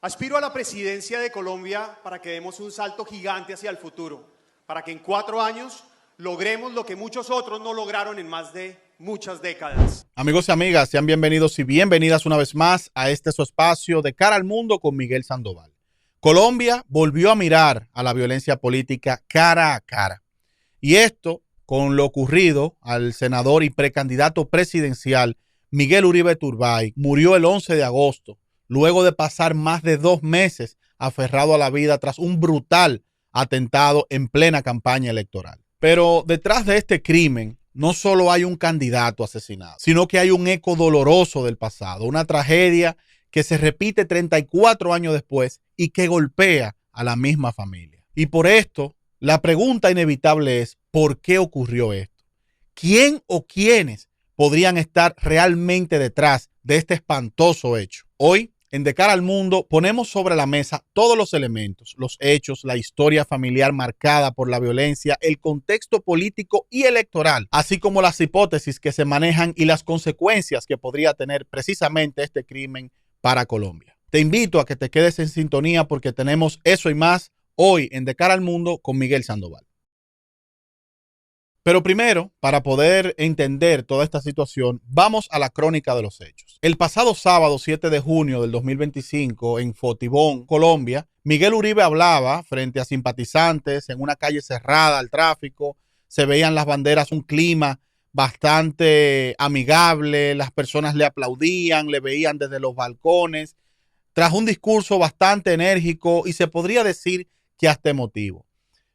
Aspiro a la presidencia de Colombia para que demos un salto gigante hacia el futuro, para que en 4 años logremos lo que muchos otros no lograron en más de muchas décadas. Amigos y amigas, sean bienvenidos y bienvenidas una vez más a este su espacio de Cara al Mundo con Miguel Sandoval. Colombia volvió a mirar a la violencia política cara a cara. Y esto con lo ocurrido al senador y precandidato presidencial Miguel Uribe Turbay. Murió el 11 de agosto, luego de pasar más de 2 meses aferrado a la vida tras un brutal atentado en plena campaña electoral. Pero detrás de este crimen no solo hay un candidato asesinado, sino que hay un eco doloroso del pasado, una tragedia que se repite 34 años después y que golpea a la misma familia. Y por esto, la pregunta inevitable es, ¿por qué ocurrió esto? ¿Quién o quiénes podrían estar realmente detrás de este espantoso hecho? Hoy, en De Cara al Mundo, ponemos sobre la mesa todos los elementos, los hechos, la historia familiar marcada por la violencia, el contexto político y electoral, así como las hipótesis que se manejan y las consecuencias que podría tener precisamente este crimen para Colombia. Te invito a que te quedes en sintonía porque tenemos eso y más hoy en De Cara al Mundo con Miguel Sandoval. Pero primero, para poder entender toda esta situación, vamos a la crónica de los hechos. El pasado sábado 7 de junio del 2025, en Fotibón, Colombia, Miguel Uribe hablaba frente a simpatizantes en una calle cerrada al tráfico. Se veían las banderas, un clima bastante amigable, las personas le aplaudían, le veían desde los balcones. Trajo un discurso bastante enérgico y se podría decir que hasta emotivo.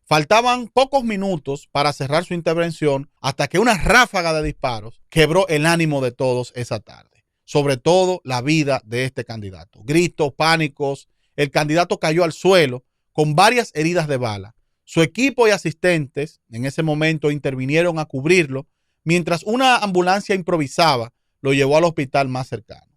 Faltaban pocos minutos para cerrar su intervención hasta que una ráfaga de disparos quebró el ánimo de todos esa tarde, sobre todo la vida de este candidato. Gritos, pánicos, el candidato cayó al suelo con varias heridas de bala. Su equipo y asistentes en ese momento intervinieron a cubrirlo, mientras una ambulancia improvisada lo llevó al hospital más cercano.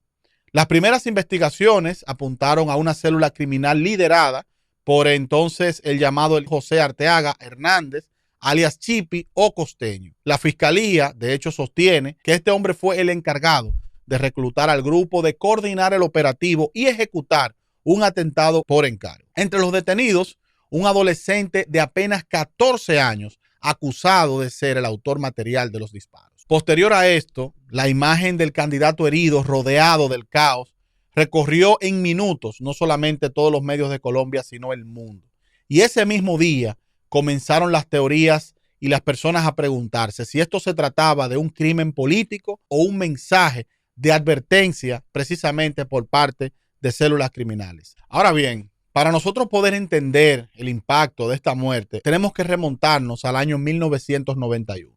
Las primeras investigaciones apuntaron a una célula criminal liderada por entonces el llamado José Arteaga Hernández, alias Chipi o Costeño. La fiscalía, de hecho, sostiene que este hombre fue el encargado de reclutar al grupo, de coordinar el operativo y ejecutar un atentado por encargo. Entre los detenidos, un adolescente de apenas 14 años, acusado de ser el autor material de los disparos. Posterior a esto, la imagen del candidato herido, rodeado del caos, recorrió en minutos no solamente todos los medios de Colombia, sino el mundo. Y ese mismo día comenzaron las teorías y las personas a preguntarse si esto se trataba de un crimen político o un mensaje de advertencia precisamente por parte de células criminales. Ahora bien, para nosotros poder entender el impacto de esta muerte, tenemos que remontarnos al año 1991.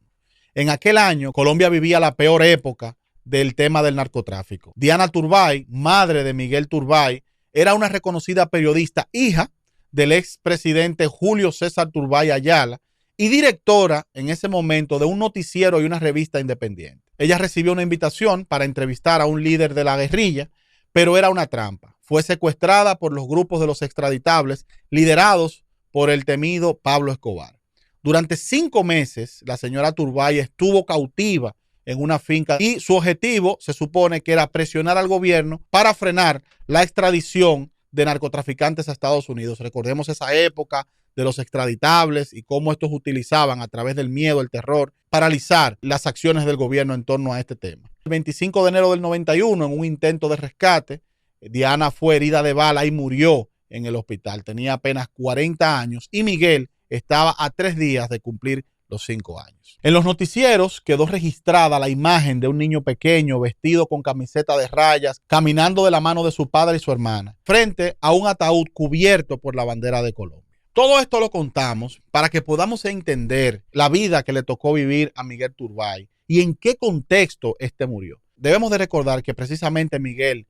En aquel año, Colombia vivía la peor época del tema del narcotráfico. Diana Turbay, madre de Miguel Turbay, era una reconocida periodista, hija del expresidente Julio César Turbay Ayala y directora en ese momento de un noticiero y una revista independiente. Ella recibió una invitación para entrevistar a un líder de la guerrilla, pero era una trampa. Fue secuestrada por los grupos de los extraditables liderados por el temido Pablo Escobar. Durante 5 meses, la señora Turbay estuvo cautiva en una finca y su objetivo se supone que era presionar al gobierno para frenar la extradición de narcotraficantes a Estados Unidos. Recordemos esa época de los extraditables y cómo estos utilizaban a través del miedo, el terror, paralizar las acciones del gobierno en torno a este tema. El 25 de enero del 91, en un intento de rescate, Diana fue herida de bala y murió en el hospital. Tenía apenas 40 años y Miguel estaba a 3 días de cumplir los 5 años. En los noticieros quedó registrada la imagen de un niño pequeño vestido con camiseta de rayas, caminando de la mano de su padre y su hermana, frente a un ataúd cubierto por la bandera de Colombia. Todo esto lo contamos para que podamos entender la vida que le tocó vivir a Miguel Turbay y en qué contexto este murió. Debemos de recordar que precisamente Miguel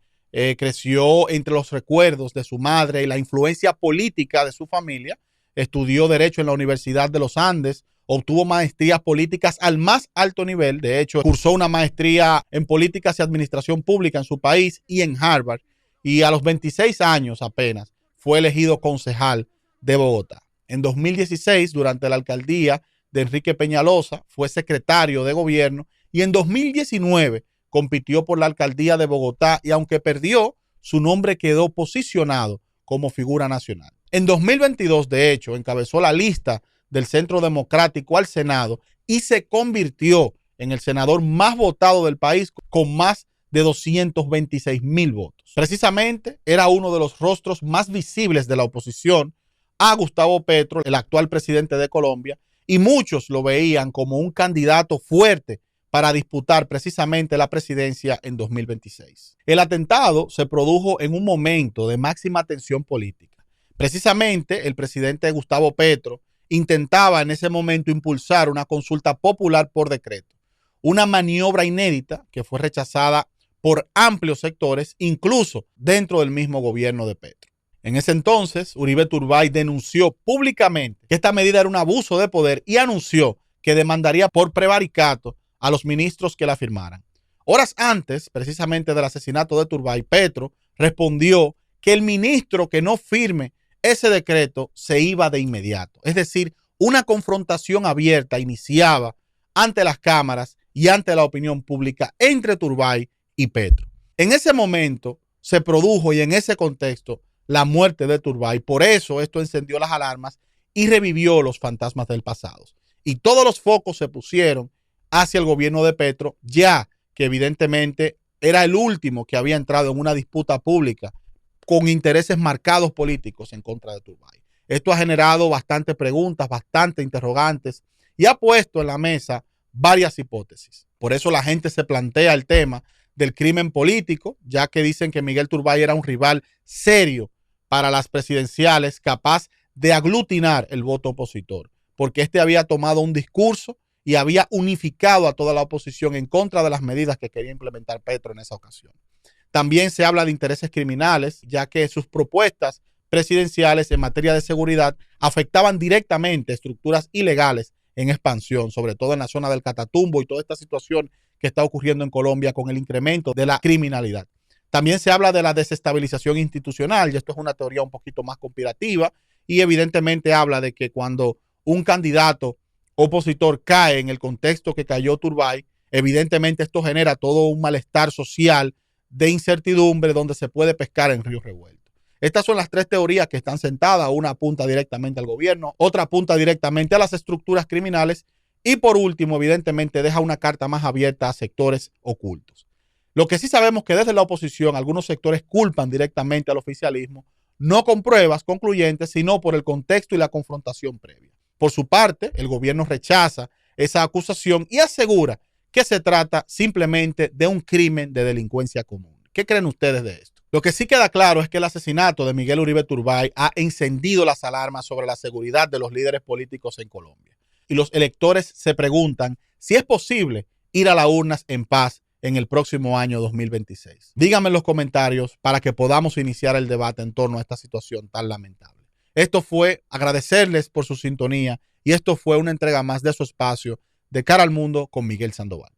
creció entre los recuerdos de su madre y la influencia política de su familia. Estudió Derecho en la Universidad de los Andes, obtuvo maestrías políticas al más alto nivel. De hecho, cursó una maestría en políticas y administración pública en su país y en Harvard. Y a los 26 años apenas fue elegido concejal de Bogotá. En 2016, durante la alcaldía de Enrique Peñalosa, fue secretario de gobierno y en 2019 compitió por la alcaldía de Bogotá y aunque perdió, su nombre quedó posicionado como figura nacional. En 2022, de hecho, encabezó la lista del Centro Democrático al Senado y se convirtió en el senador más votado del país con más de 226,000 votos. Precisamente era uno de los rostros más visibles de la oposición a Gustavo Petro, el actual presidente de Colombia, y muchos lo veían como un candidato fuerte para disputar precisamente la presidencia en 2026. El atentado se produjo en un momento de máxima tensión política. Precisamente el presidente Gustavo Petro intentaba en ese momento impulsar una consulta popular por decreto, una maniobra inédita que fue rechazada por amplios sectores, incluso dentro del mismo gobierno de Petro. En ese entonces, Uribe Turbay denunció públicamente que esta medida era un abuso de poder y anunció que demandaría por prevaricato a los ministros que la firmaran. Horas antes, precisamente del asesinato de Turbay, Petro respondió que el ministro que no firme ese decreto se iba de inmediato. Es decir, una confrontación abierta iniciaba ante las cámaras y ante la opinión pública entre Turbay y Petro. En ese momento se produjo y en ese contexto la muerte de Turbay. Por eso esto encendió las alarmas y revivió los fantasmas del pasado. Y todos los focos se pusieron hacia el gobierno de Petro, ya que evidentemente era el último que había entrado en una disputa pública con intereses marcados políticos en contra de Turbay. Esto ha generado bastantes preguntas, bastantes interrogantes y ha puesto en la mesa varias hipótesis. Por eso la gente se plantea el tema del crimen político, ya que dicen que Miguel Turbay era un rival serio para las presidenciales, capaz de aglutinar el voto opositor, porque este había tomado un discurso y había unificado a toda la oposición en contra de las medidas que quería implementar Petro en esa ocasión. También se habla de intereses criminales, ya que sus propuestas presidenciales en materia de seguridad afectaban directamente estructuras ilegales en expansión, sobre todo en la zona del Catatumbo y toda esta situación que está ocurriendo en Colombia con el incremento de la criminalidad. También se habla de la desestabilización institucional, y esto es una teoría un poquito más conspirativa, y evidentemente habla de que cuando un candidato opositor cae en el contexto que cayó Turbay, evidentemente esto genera todo un malestar social de incertidumbre donde se puede pescar en río revuelto. Estas son las tres teorías que están sentadas. Una apunta directamente al gobierno, otra apunta directamente a las estructuras criminales y por último, evidentemente, deja una carta más abierta a sectores ocultos. Lo que sí sabemos que desde la oposición algunos sectores culpan directamente al oficialismo, no con pruebas concluyentes, sino por el contexto y la confrontación previa. Por su parte, el gobierno rechaza esa acusación y asegura que se trata simplemente de un crimen de delincuencia común. ¿Qué creen ustedes de esto? Lo que sí queda claro es que el asesinato de Miguel Uribe Turbay ha encendido las alarmas sobre la seguridad de los líderes políticos en Colombia. Y los electores se preguntan si es posible ir a las urnas en paz en el próximo año 2026. Díganme en los comentarios para que podamos iniciar el debate en torno a esta situación tan lamentable. Esto fue agradecerles por su sintonía y esto fue una entrega más de su espacio De Cara al Mundo con Miguel Sandoval.